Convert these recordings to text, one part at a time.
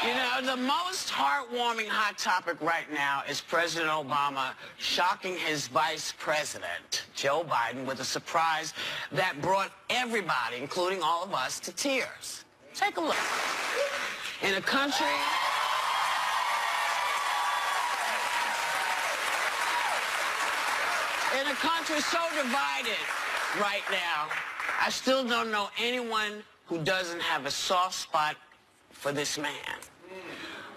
You know, the most heartwarming hot topic right now is President Obama shocking his vice president, Joe Biden, with a surprise that brought everybody, including all of us, to tears. Take a look. In a country... In a country so divided right now, I still don't know anyone who doesn't have a soft spot for this man.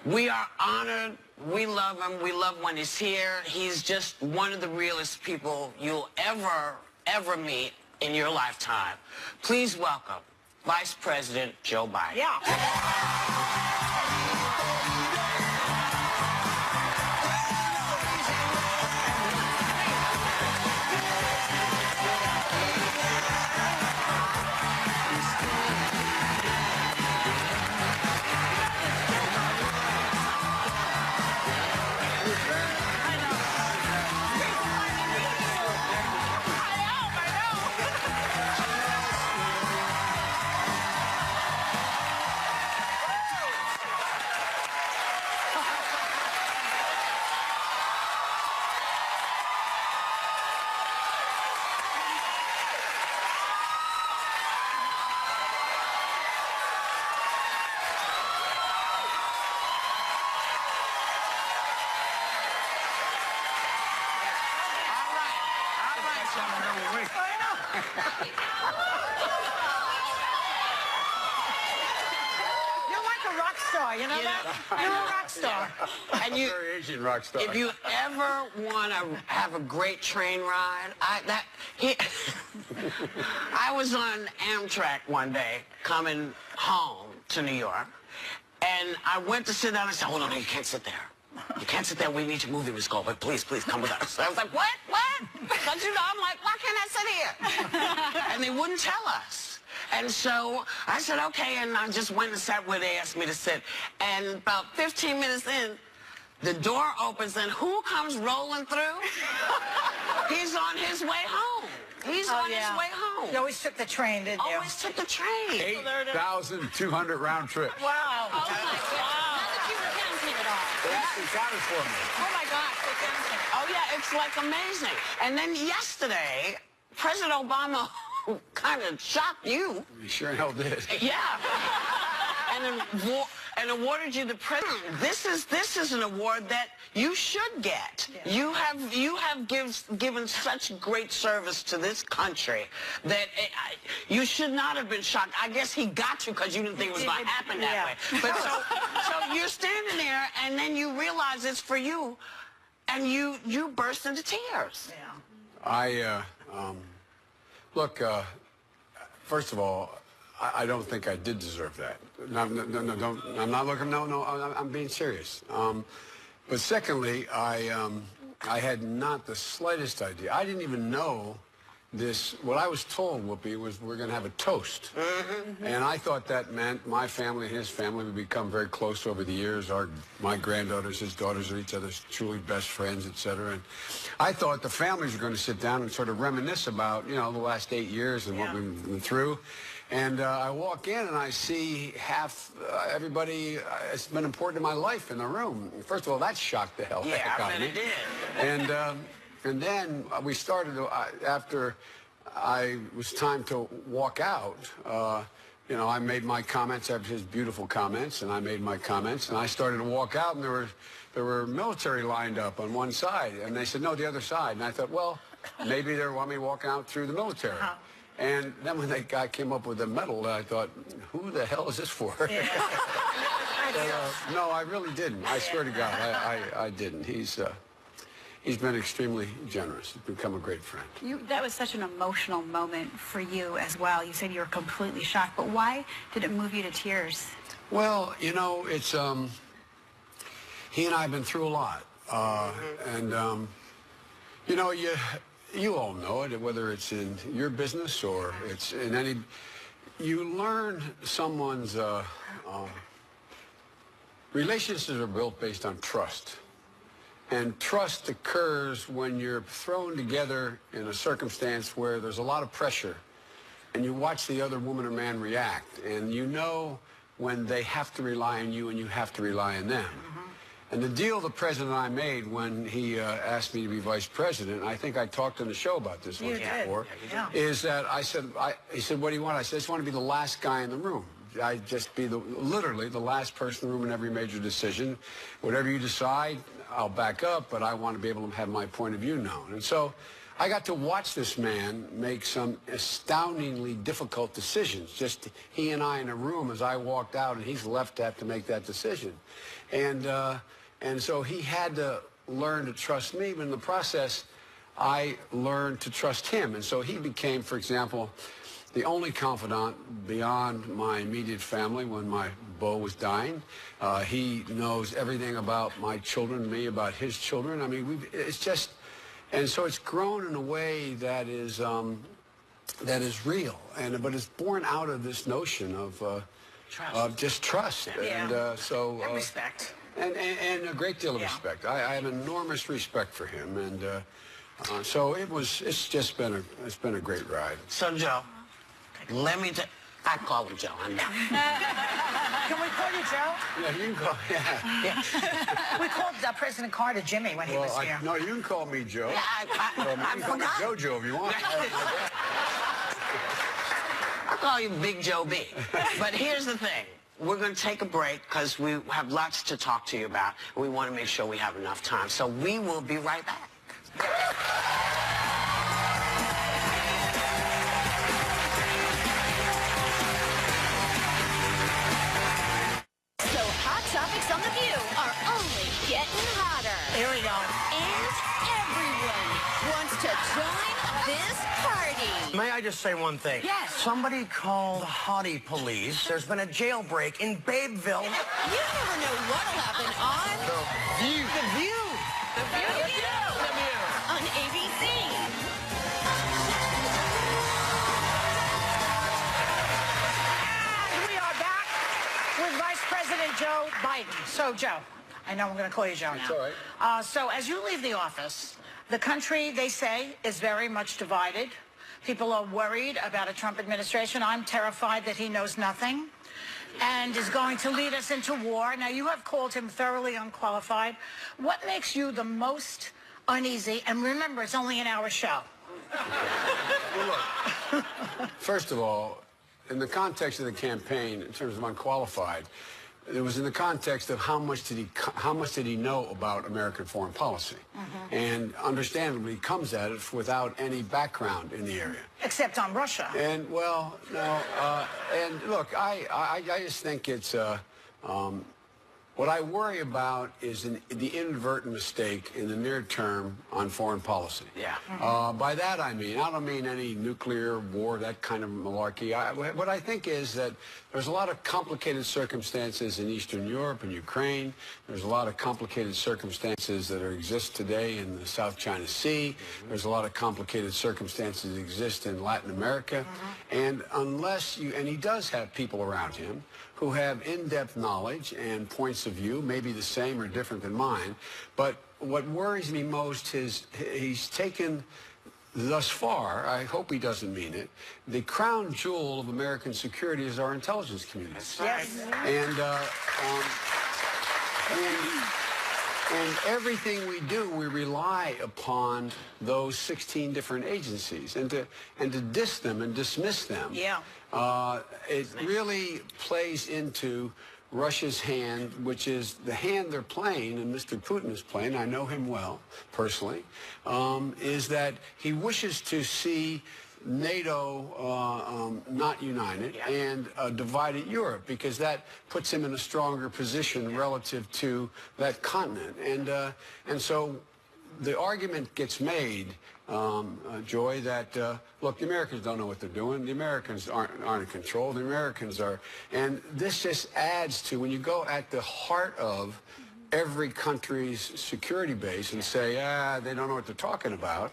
We are honored. We love him. We love when he's here. He's just one of the realest people you'll ever meet in your lifetime. Please welcome Vice President Joe Biden. Yeah. You're like a rock star, you know that? You're a rock star. And you, very Asian rock star. If you ever want to have a great train ride, I was on Amtrak one day coming home to New York, and I went to sit down and said, "Oh, no, you can't sit there. You can't sit there. We need your movie, Miss Goldberg. Please, please come with us." I was like, what? Because, you know, I'm like, why can't I sit here? And they wouldn't tell us. And so I said, okay, and I just went and sat where they asked me to sit. And about 15 minutes in, the door opens, and who comes rolling through? He's on his way home. He's on his way home. You always took the train, didn't you? Always took the train. 8,200 round trip. Wow. Oh, my God. Now that you were counting it all. They counted for me. Oh, my gosh, they counted. Oh, yeah, it's like amazing. And then yesterday, President Obama kind of shocked you. You sure hell did. Yeah. And awarded you the president. This is an award that you should get. Yeah. You have given such great service to this country that you should not have been shocked. I guess he got you because you didn't think it was going to happen that way. But so you're standing there, and then you realize it's for you, and you burst into tears. Yeah. Look, first of all, I don't think I did deserve that. No, don't. I'm not looking. No, I'm being serious. But secondly, I had not the slightest idea. I didn't even know this. What I was told, Whoopi, was we're going to have a toast, and I thought that meant my family and his family would become very close over the years. My granddaughters, his daughters, are each other's truly best friends, etc. And I thought the families were going to sit down and sort of reminisce about, you know, the last 8 years and what we've been through. And I walk in and I see everybody it's been important in my life in the room. First of all, that shocked the hell out of me. It did. And then we started, after it was time to walk out, you know, I made my comments after his beautiful comments, and I made my comments, and I started to walk out, and there were military lined up on one side, and they said, no, the other side. And I thought, well, maybe they want me walking out through the military. And then when that guy came up with the medal, I thought, who the hell is this for? Yeah. No, I really didn't. I swear to God, I didn't. He's been extremely generous. He's become a great friend. That was such an emotional moment for you as well. You said you were completely shocked, but why did it move you to tears? Well, you know, it's, he and I have been through a lot. And, you know, you all know it, whether it's in your business or it's in any, you learn someone's, relationships are built based on trust. And trust occurs when you're thrown together in a circumstance where there's a lot of pressure, and you watch the other woman or man react, and you know when they have to rely on you and you have to rely on them. And the deal the president and I made when he asked me to be vice president, I think I talked on the show about this once before, is that I said, he said, what do you want? I said, I just want to be the last guy in the room. I'd just be literally the last person in the room in every major decision. Whatever you decide, I'll back up, but I want to be able to have my point of view known. And so I got to watch this man make some astoundingly difficult decisions. Just he and I in a room as I walked out, and he's left that to make that decision. And so he had to learn to trust me, but in the process, I learned to trust him. And so he became, for example, the only confidant beyond my immediate family when my beau was dying. He knows everything about my children, me about his children. I mean, it's just, and so it's grown in a way that is real, but it's born out of this notion of just trust. Yeah. And respect. And a great deal of respect. I have enormous respect for him, and so it's just been a great ride. So, Joe, let me I call him Joe. I know. Can we call you Joe? Yeah, you can call. Yeah. We called President Carter Jimmy when he was here. No, you can call me Joe. Yeah, You can call me JoJo if you want. I'll call you Big Joe B. But here's the thing. We're going to take a break because we have lots to talk to you about. We want to make sure we have enough time. So we will be right back. So Hot Topics on The View are only getting hotter. Here we go. And everyone wants to join this party. May I just say one thing? Yes. Somebody call the hottie police. There's been a jailbreak in Babeville. You never know what'll happen on The View. The View. The View. On ABC. And we are back with Vice President Joe Biden. So, Joe, I know I'm going to call you Joe now. It's all right. So as you leave the office, the country, they say, is very much divided. People are worried about a Trump administration. I'm terrified that he knows nothing and is going to lead us into war. Now, you have called him thoroughly unqualified. What makes you the most uneasy? And remember, it's only an hour show. Well, look, first of all, in the context of the campaign, in terms of unqualified, it was in the context of how much did he know about American foreign policy, and understandably comes at it without any background in the area. Except on Russia. And well, no, and look, I just think it's what I worry about is the inadvertent mistake in the near term on foreign policy. Yeah. By that I don't mean any nuclear war, that kind of malarkey. What I think is that there's a lot of complicated circumstances in Eastern Europe and Ukraine. There's a lot of complicated circumstances that exist today in the South China Sea. There's a lot of complicated circumstances that exist in Latin America. And unless and he does have people around him who have in-depth knowledge and points of view, maybe the same or different than mine. But what worries me most is he's taken, thus far, I hope he doesn't mean it, the crown jewel of American security is our intelligence community. Yes. And everything we do, we rely upon those 16 different agencies, and to diss them and dismiss them. Yeah. It really plays into Russia's hand, which is the hand they're playing, and Mr. Putin is playing, I know him well, personally, is that he wishes to see NATO not united and a divided Europe, because that puts him in a stronger position relative to that continent. And so the argument gets made, Joy, that, look, the Americans don't know what they're doing. The Americans aren't in control. The Americans are. And this just adds to, when you go at the heart of every country's security base and say, they don't know what they're talking about,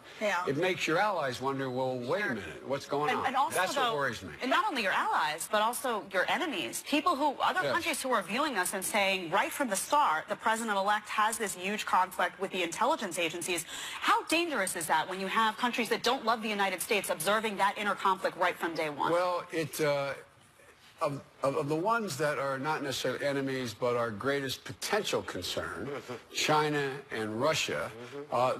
it makes your allies wonder, well, wait a minute, what's going on? And also, that's what worries me. And not only your allies, but also your enemies, people who, other countries who are viewing us and saying, right from the start, the president-elect has this huge conflict with the intelligence agencies. How dangerous is that when you have countries that don't love the United States observing that inner conflict right from day one? Well, of the ones that are not necessarily enemies but our greatest potential concern, China and Russia,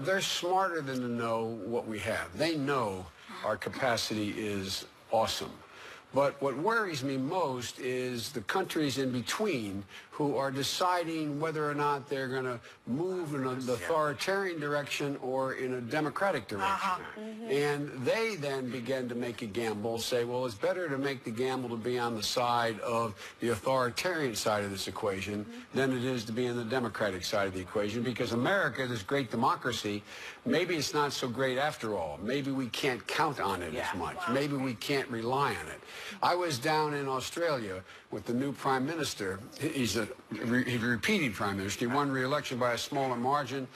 they're smarter than to know what we have. They know our capacity is awesome. But what worries me most is the countries in between who are deciding whether or not they're going to move in an authoritarian direction or in a democratic direction. And they then begin to make a gamble, say, well, it's better to make the gamble to be on the side of the authoritarian side of this equation than it is to be on the democratic side of the equation, because America, this great democracy, maybe it's not so great after all. Maybe we can't count on it as much. Maybe we can't rely on it. I was down in Australia with the new prime minister. He's a repeating prime minister. He won re-election by a smaller margin.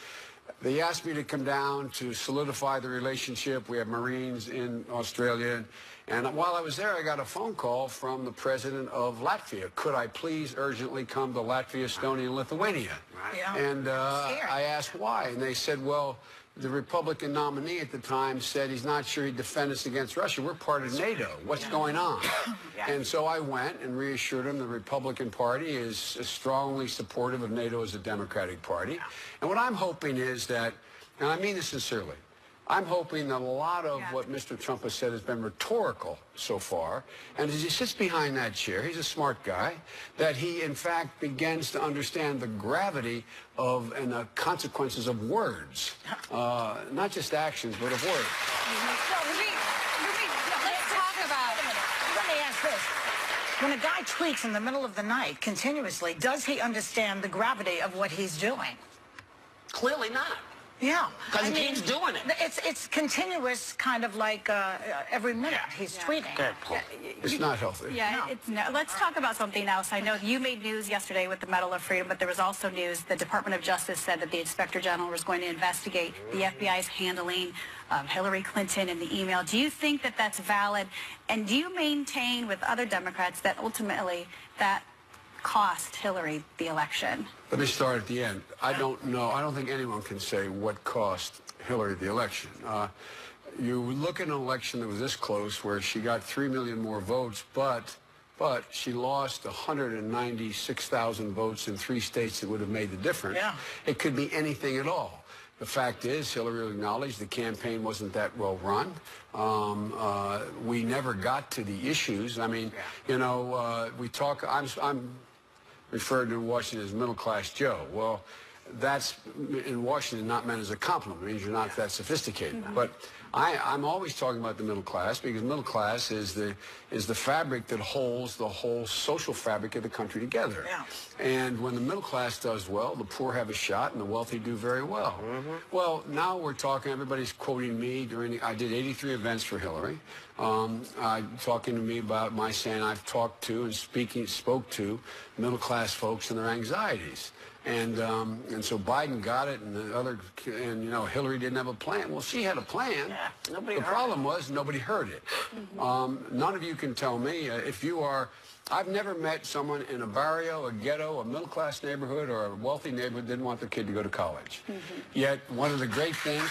They asked me to come down to solidify the relationship. We have Marines in Australia. And while I was there, I got a phone call from the president of Latvia. Could I please urgently come to Latvia, Estonia, and Lithuania? And I asked why. And they said, well, the Republican nominee at the time said he's not sure he'd defend us against Russia. We're part of NATO. What's going on? And so I went and reassured him the Republican Party is strongly supportive of NATO as a democratic party. And what I'm hoping is that, and I mean this sincerely, I'm hoping that a lot of what Mr. Trump has said has been rhetorical so far, and as he sits behind that chair, he's a smart guy, that he in fact begins to understand the gravity of and the consequences of words, not just actions, but of words. Let's talk about, let me ask this. When a guy tweets in the middle of the night continuously, does he understand the gravity of what he's doing? Clearly not. Yeah. Because he keeps doing it. It's continuous, kind of like every minute he's tweeting. It's not healthy. Let's talk about something else. I know you made news yesterday with the Medal of Freedom, but there was also news. The Department of Justice said that the Inspector General was going to investigate the FBI's handling of Hillary Clinton and the email. Do you think that that's valid? And do you maintain with other Democrats that ultimately that cost Hillary the election? Let me start at the end. I don't know. I don't think anyone can say what cost Hillary the election. You look at an election that was this close where she got 3 million more votes, but she lost 196,000 votes in 3 states that would have made the difference. It could be anything at all. The fact is, Hillary acknowledged the campaign wasn't that well run. We never got to the issues. I mean, you know, we talk, I'm referred to in Washington as middle-class Joe. Well, that's in Washington not meant as a compliment. It means you're not that sophisticated. But I'm always talking about the middle class because middle class is the fabric that holds the whole social fabric of the country together. And when the middle class does well, the poor have a shot and the wealthy do very well. Well, now we're talking, everybody's quoting me I did 83 events for Hillary. Talking to me about my saying I've talked to and spoke to middle class folks and their anxieties. And so Biden got it, and you know, Hillary didn't have a plan. Well, she had a plan. The problem was nobody heard it. None of you can tell me if you are. I've never met someone in a barrio, a ghetto, a middle-class neighborhood, or a wealthy neighborhood didn't want their kid to go to college. Yet one of the great things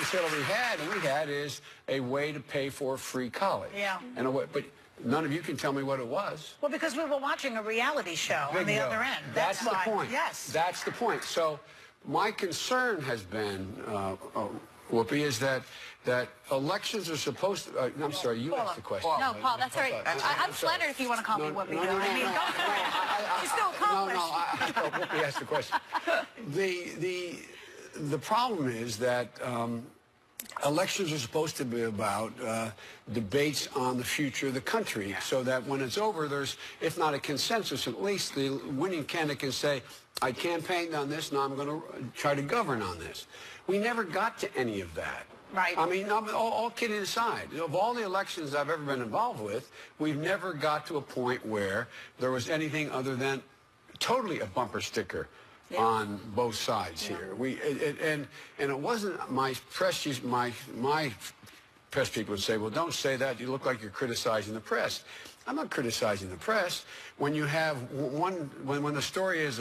Hillary had, and we had, is a way to pay for free college. And but none of you can tell me what it was. Well, because we were watching a reality show on the other end. That's the point. That's the point. So my concern has been, Whoopi, is that elections are supposed to... I'm sorry, you asked the question. No, Paul, that's all right. I'm flattered if you want to call me Whoopi. No, I mean, go for it. You're still accomplished. No, Whoopi asked the question. The problem is that elections are supposed to be about debates on the future of the country, so that when it's over, there's, if not a consensus, at least the winning candidate can say, I campaigned on this, now I'm going to try to govern on this. We never got to any of that. I mean, all kidding aside, of all the elections I've ever been involved with, we've never got to a point where there was anything other than totally a bumper sticker on both sides here. And it wasn't my press. My press people would say, "Well, don't say that. You look like you're criticizing the press." I'm not criticizing the press. When you have when the story is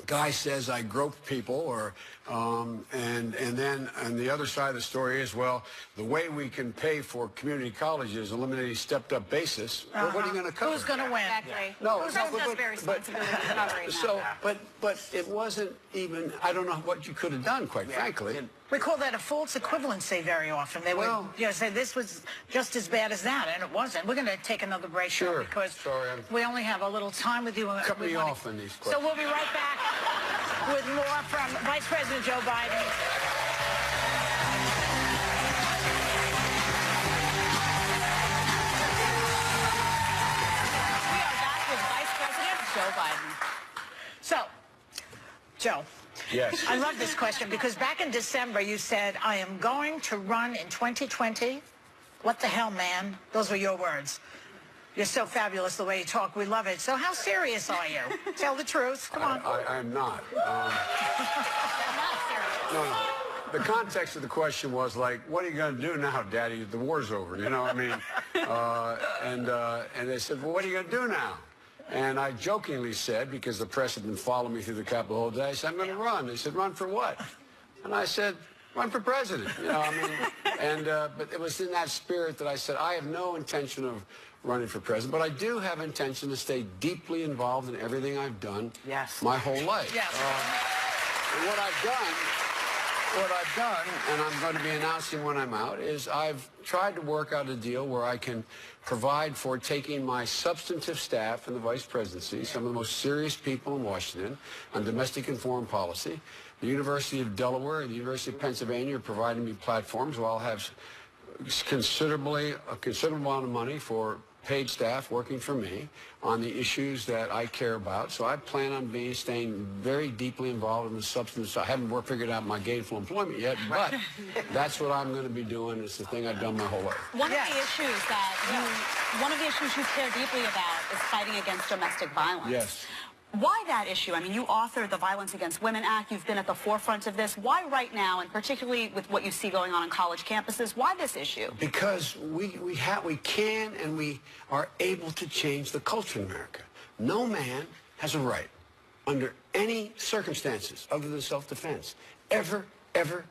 guy says I groped people, or and then on the other side of the story is, well, the way we can pay for community colleges eliminating stepped-up basis. Well, what are you going to cover? Who's going to win? Exactly. No, Who's going to bear responsibility for covering so, that? but it wasn't even. I don't know what you could have done, quite frankly. We call that a false equivalency very often. They would say this was just as bad as that, and it wasn't. We're going to take another break, Sure. because Sorry, we only have a little time with you. Cut me off on these So questions. we'll be right back with more from Vice President Joe Biden. We are back with Vice President Joe Biden. So, Joe. Yes. I love this question because back in December you said, I am going to run in 2020. What the hell, man? Those were your words. You're so fabulous the way you talk. We love it. So how serious are you? Tell the truth. Come on. I'm not. No. The context of the question was like, what are you going to do now, Daddy? The war's over. You know what I mean? And they said, well, what are you going to do now? And I jokingly said, because the press had been following me through the Capitol all day, I said, I'm going to run. They said, run for what? And I said, run for president. You know, I mean, and but it was in that spirit that I said, I have no intention of running for president, but I do have intention to stay deeply involved in everything I've done my whole life. Yes. And what I've done, and I'm going to be announcing when I'm out, is I've tried to work out a deal where I can provide for taking my substantive staff in the vice presidency, some of the most serious people in Washington, on domestic and foreign policy. The University of Delaware and the University of Pennsylvania are providing me platforms where I'll have a considerable amount of money for paid staff working for me on the issues that I care about. So I plan on staying very deeply involved in the substance. I haven't figured out my gainful employment yet, but that's what I'm going to be doing. It's the thing I've done my whole life. One of the issues you care deeply about is fighting against domestic violence. Yes. Why that issue? I mean, you authored the Violence Against Women Act. You've been at the forefront of this. Why right now, and particularly with what you see going on college campuses, why this issue? Because we can and we are able to change the culture in America. No man has a right, under any circumstances other than self-defense, ever to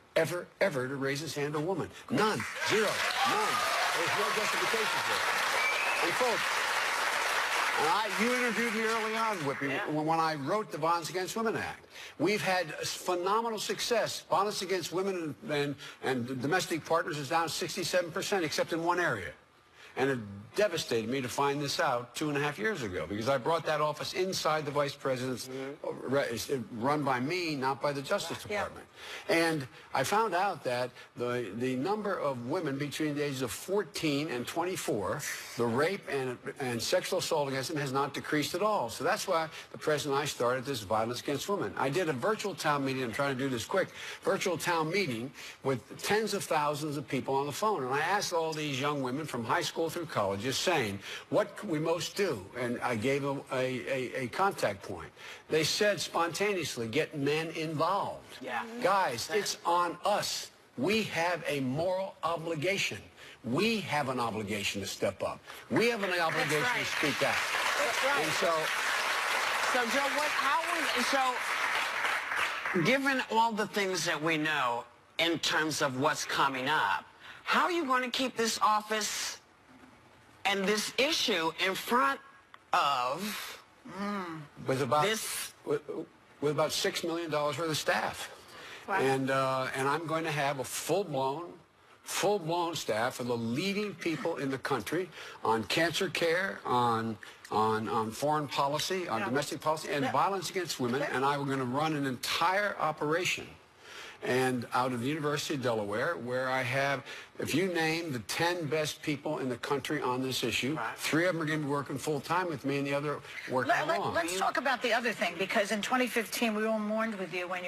raise his hand to a woman. None. Zero. None. There's no justification for it. And folks, you interviewed me early on, Whippy, when I wrote the Violence Against Women Act. We've had phenomenal success. Violence against women and domestic partners is down 67%, except in one area. And it devastated me to find this out 2.5 years ago, because I brought that office inside the vice president's, run by me, not by the Justice Department. And I found out that the number of women between the ages of 14 and 24, the rape and sexual assault against them has not decreased at all. So that's why the president and I started this Violence Against Women. I did a virtual town meeting. I'm trying to do this quick. Virtual town meeting with tens of thousands of people on the phone. And I asked all these young women from high school through college, just saying, what can we most do? And I gave them a contact point. They said spontaneously, get men involved. Guys, it's on us. We have a moral obligation. We have an obligation to step up. We have an obligation to speak out. That's right. And so Joe, given all the things that we know in terms of what's coming up, how are you going to keep this office and this issue in front of with about this? With about $6 million worth of staff. Wow. And I'm going to have a full-blown staff of the leading people in the country on cancer care, on foreign policy, on domestic policy, and violence against women. And I'm going to run an entire operation and out of the University of Delaware, where I have, if you name the 10 best people in the country on this issue, 3 of them are going to be working full-time with me and the other working along. Let's talk about the other thing, because in 2015 we all mourned with you when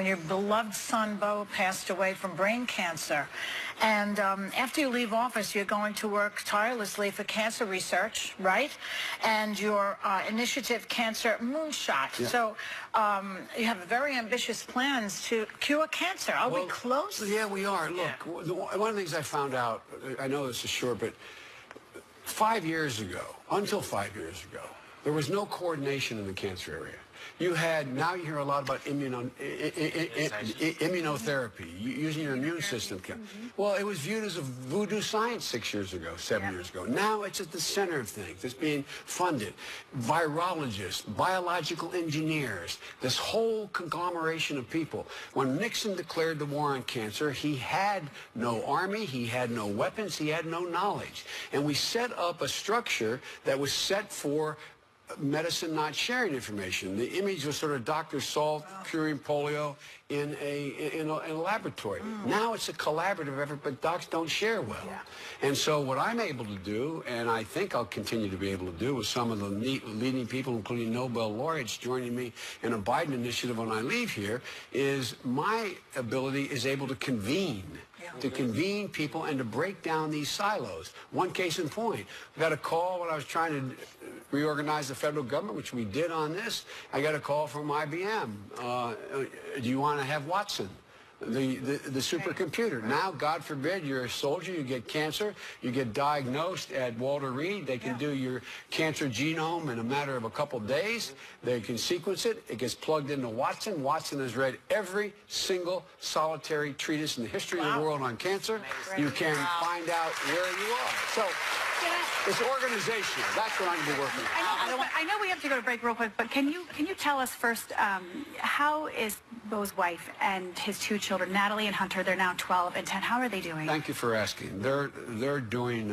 your beloved son Bo passed away from brain cancer. And after you leave office, you're going to work tirelessly for cancer research, right? And your initiative, Cancer Moonshot. Yeah. So you have very ambitious plans to cure cancer. Are we close? Yeah, we are. Look, one of the things I found out, I know this is short, but until 5 years ago, There was no coordination in the cancer area. Now you hear a lot about immunotherapy, using your immune system. Well, it was viewed as a voodoo science 6 years ago, 7 years ago. Now it's at the center of things. It's being funded. Virologists, biological engineers, this whole conglomeration of people. When Nixon declared the war on cancer, he had no army, he had no weapons, he had no knowledge. And we set up a structure that was set for medicine not sharing information. The image was sort of Dr. Salt curing polio in a laboratory. Now it's a collaborative effort, but docs don't share well. And so what I'm able to do, and I think I'll continue to be able to do with some of the leading people, including Nobel laureates joining me in a Biden initiative when I leave here, is my ability is able to convene. To convene people and to break down these silos. One case in point, I got a call when I was trying to reorganize the federal government, which we did on this. I got a call from IBM. Do you want to have Watson? The supercomputer. Now, God forbid, you're a soldier, you get cancer, you get diagnosed at Walter Reed. They can do your cancer genome in a matter of a couple days. They can sequence it. It gets plugged into Watson. Watson has read every single solitary treatise in the history of the world on cancer. You can find out where you are. So it's organizational. That's what I'm going to be working on. I know we have to go to break real quick, but can you tell us first, how is Beau's wife and his two children, Natalie and Hunter? They're now 12 and 10. How are they doing? Thank you for asking. They're doing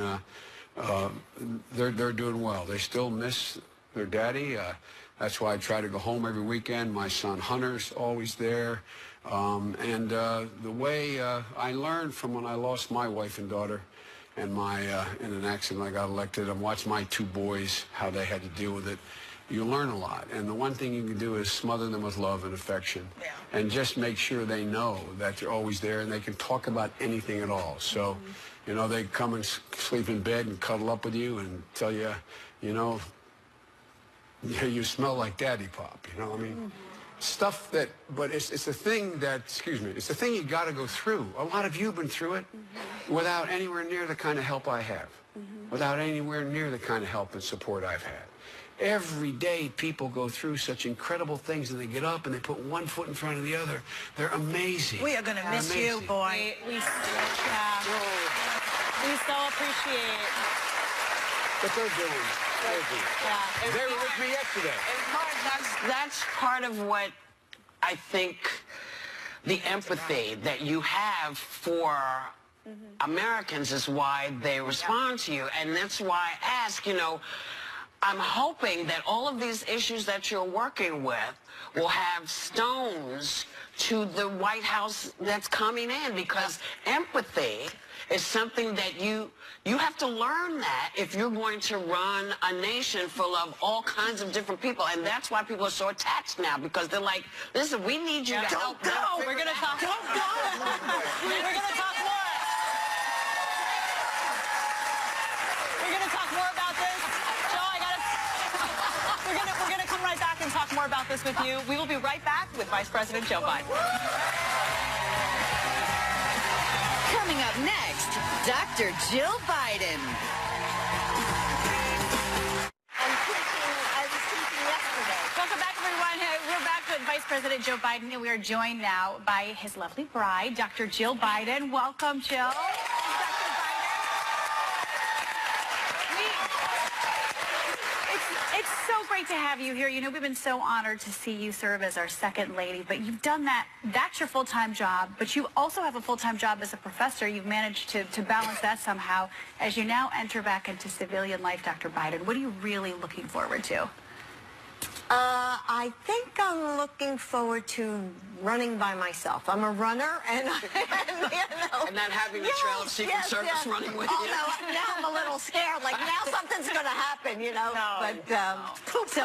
they're doing well. They still miss their daddy. That's why I try to go home every weekend. My son Hunter's always there. The way I learned from when I lost my wife and daughter and in an accident I got elected, and watched my two boys, how they had to deal with it. You learn a lot. And the one thing you can do is smother them with love and affection. And just make sure they know that you're always there and they can talk about anything at all. So, you know, they come and sleep in bed and cuddle up with you and tell you, you know, you smell like Daddy Pop, you know, I mean, stuff that, but it's a thing that, it's a thing you got to go through. A lot of you have been through it without anywhere near the kind of help I have, without anywhere near the kind of help and support I've had. Every day people go through such incredible things, and they get up and they put one foot in front of the other. They're amazing. We are going to miss you, boy. We so appreciate What they're doing. They were with me yesterday. And Mark, that's part of what I think the empathy that you have for Americans is why they respond to you. And that's why I ask, you know, I'm hoping that all of these issues that you're working with will have stones to the White House that's coming in, because empathy is something that you have to learn that if you're going to run a nation full of all kinds of different people. And that's why people are so attached now, because they're like, listen, we need you to help. Don't go. We're going to talk. Don't go. We're going to talk more. We're going to talk more about this. We're going to come right back and talk more about this with you. We will be right back with Vice President Joe Biden. Coming up next, Dr. Jill Biden. I was thinking yesterday. Welcome back, everyone. We're back with Vice President Joe Biden, and we are joined now by his lovely bride, Dr. Jill Biden. Welcome, Jill. It's so great to have you here. You know, we've been so honored to see you serve as our second lady, but you've done that. That's your full-time job, but you also have a full-time job as a professor. You've managed to balance that somehow. As you now enter back into civilian life, Dr. Biden, what are you really looking forward to? I think I'm looking forward to running by myself. I'm a runner, and And not having a trail of Secret Service running with you. No, now I'm a little scared. Like, now something's going to happen, you know. Don't say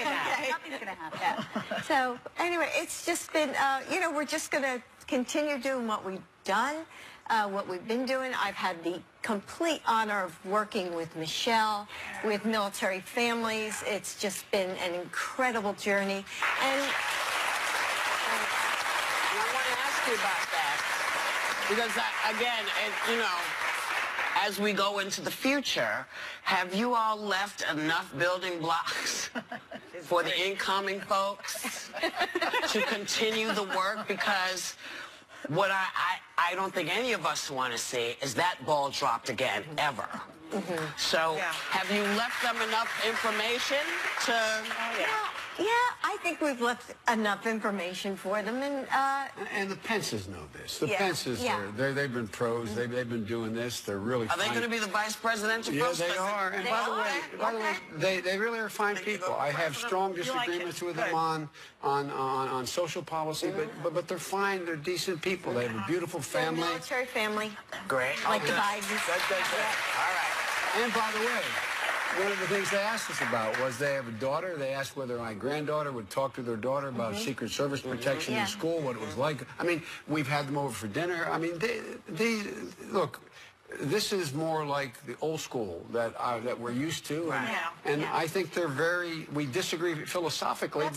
that. Nothing's going to happen. So, anyway, it's just been, you know, we're just going to continue doing what we've done, what we've been doing. I've had the complete honor of working with Michelle, with military families. It's just been an incredible journey. And I want to ask you about that, because again, you know, as we go into the future, have you all left enough building blocks for the incoming folks to continue the work? Because what I don't think any of us want to see is that ball dropped again, ever. So have you left them enough information to... Yeah, I think we've left enough information for them, And the Pences know this. The Yeah, Pences, yeah. they've been pros. They've been doing this. They're really Are they fine. going to be the vice presidential Yeah, folks? they are. And by the way, they really are fine people. I have strong disagreements with them on social policy, but they're fine. They're decent people. They have a beautiful family. military family, Great. like the Bidens. Good. All right. And by the way, one of the things they asked us about was they have a daughter. They asked whether my granddaughter would talk to their daughter about Secret Service protection in school, what it was like. I mean, we've had them over for dinner. I mean, look, this is more like the old school that we're used to. And I think they're we disagree philosophically,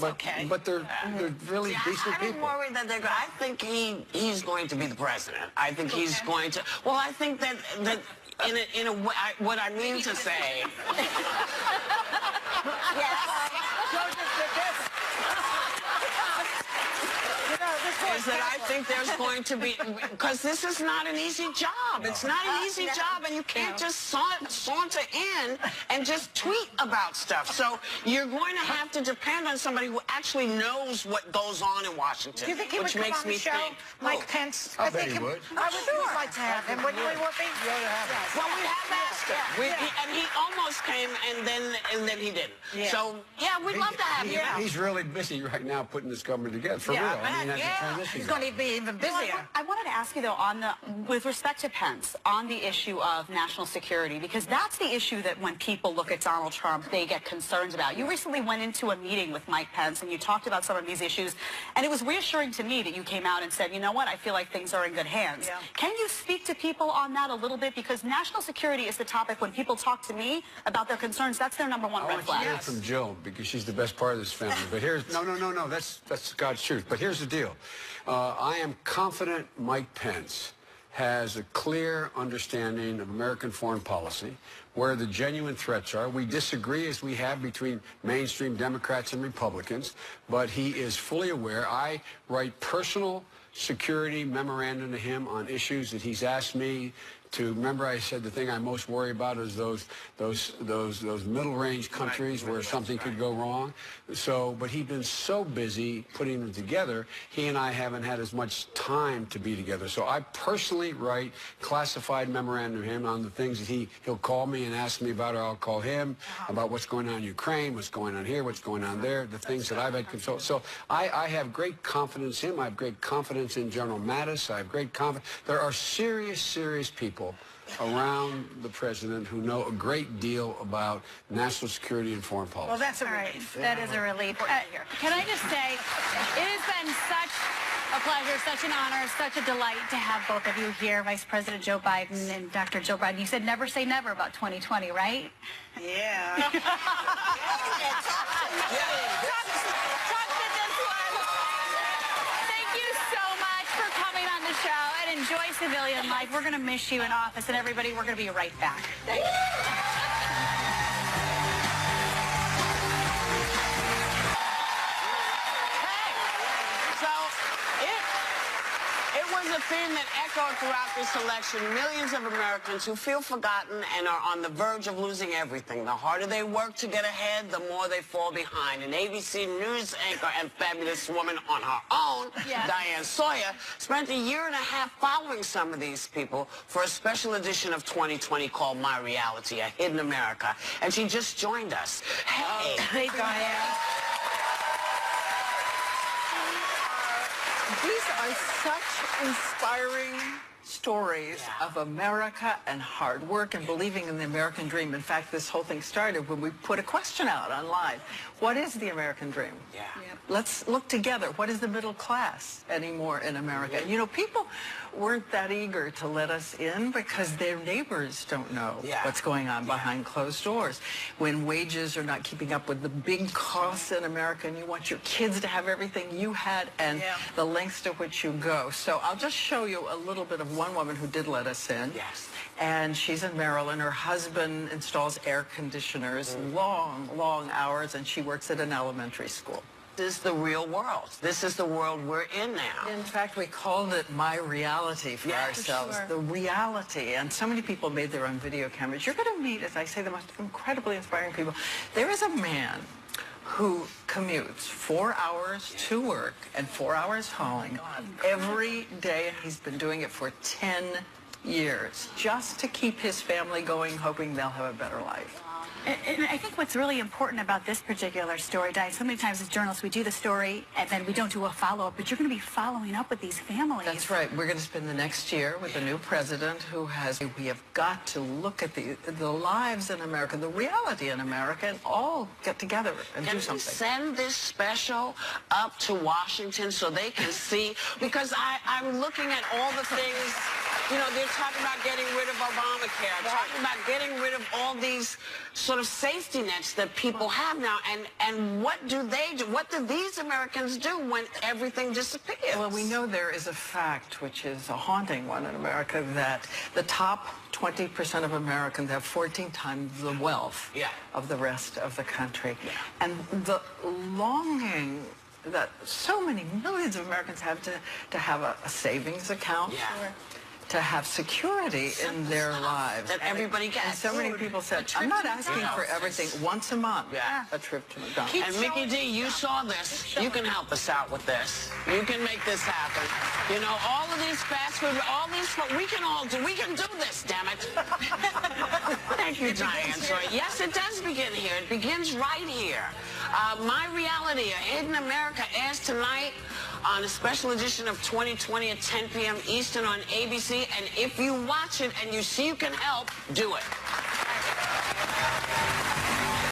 but they're really decent I'm people. worried that I think he's going to be the president. I think he's going to... Well, I think that in a way, what I mean to say... is that I think there's going to be, because this is not an easy job. It's not an easy job, and you can't just saunter in and just tweet about stuff. So you're going to have to depend on somebody who actually knows what goes on in Washington. Do you think he would which come makes on me the show, think, Mike Pence? I bet he would. I would like to have him. Wouldn't we, Whoopi? well, we have asked him. And he almost came, and then he didn't. So, yeah, we'd love to have him. He's really busy right now putting this government together, for real. I mean, that's a transition. He's going to be even busier. I wanted to ask you, though, with respect to Pence, on the issue of national security, because that's the issue that when people look at Donald Trump, they get concerned about. You recently went into a meeting with Mike Pence, and you talked about some of these issues, and it was reassuring to me that you came out and said, you know what, I feel like things are in good hands. Can you speak to people on that a little bit? Because national security is the topic when people talk to me about their concerns, that's their number one red I flag. want to hear from Jill, because she's the best part of this family. But here's, no, that's God's truth. But here's the deal. I am confident Mike Pence has a clear understanding of American foreign policy, where the genuine threats are. We disagree, as we have, between mainstream Democrats and Republicans, but he is fully aware. I write personal security memorandum to him on issues that he's asked me to. Remember, I said the thing I most worry about is those middle-range countries where something could go wrong. So, but he's been so busy putting them together, he and I haven't had as much time to be together. So I personally write classified memorandum to him on the things that he'll call me and ask me about, or I'll call him about what's going on in Ukraine, what's going on here, what's going on there, the things that I've had control. So I have great confidence in him. I have great confidence in General Mattis. I have great confidence. There are serious people around the president who know a great deal about national security and foreign policy. Well, that's a relief. That is a relief. Can I just say, it has been such a pleasure, such an honor, such a delight to have both of you here, Vice President Joe Biden and Dr. Joe Biden. You said never say never about 2020, right? Yeah. Enjoy civilian life. We're going to miss you in office, and everybody, we're going to be right back. It was a theme that echoed throughout this election. Millions of Americans who feel forgotten and are on the verge of losing everything. The harder they work to get ahead, the more they fall behind. An ABC News anchor and fabulous woman on her own, Diane Sawyer, spent a year and a half following some of these people for a special edition of 2020 called My Reality, A Hidden America. And she just joined us. Hey, Diane. These are such inspiring stories of America and hard work and believing in the American dream. In fact, this whole thing started when we put a question out online. What is the American dream? Let's look together. What is the middle class anymore in America? And, you know, people weren't that eager to let us in because their neighbors don't know what's going on behind closed doors. When wages are not keeping up with the big costs in America, and you want your kids to have everything you had, and the lengths to which you go. So I'll just show you a little bit of one woman who did let us in. And she's in Maryland. Her husband installs air conditioners, long hours, and she works at an elementary school. This is the real world. This is the world we're in now. In fact, we called it My Reality for ourselves. Sure. The reality. And so many people made their own video cameras. You're going to meet, as I say, the most incredibly inspiring people. There is a man who commutes 4 hours to work and 4 hours home every day, and he's been doing it for 10 years, just to keep his family going, hoping they'll have a better life. And I think what's really important about this particular story, Diane, so many times as journalists we do the story and then we don't do a follow-up, but you're going to be following up with these families. That's right. We're going to spend the next year with a new president who has, we have got to look at the lives in America, the reality in America, and all get together and do something. Send this special up to Washington so they can see, because I'm looking at all the things, you know, they're talking about getting rid of Obamacare, talking about getting rid of all these sort of safety nets that people have now, and what do they do? What do these Americans do when everything disappears? Well, we know there is a fact, which is a haunting one in America, that the top 20% of Americans have 14 times the wealth of the rest of the country. And the longing that so many millions of Americans have to have a savings account, to have security in their lives. That everybody gets. And so many people said, I'm not asking for everything. Once a month, a trip to McDonald's. And Mickey D, you saw this. You can help us out with this. You can make this happen. You know, all of these fast food, all these, we can do this, damn it. Thank you, Diane. Yes, it does begin here. It begins right here. My Reality, A Hidden America, airs tonight on a special edition of 2020 at 10 p.m. Eastern on ABC. And if you watch it and you see you can help, do it.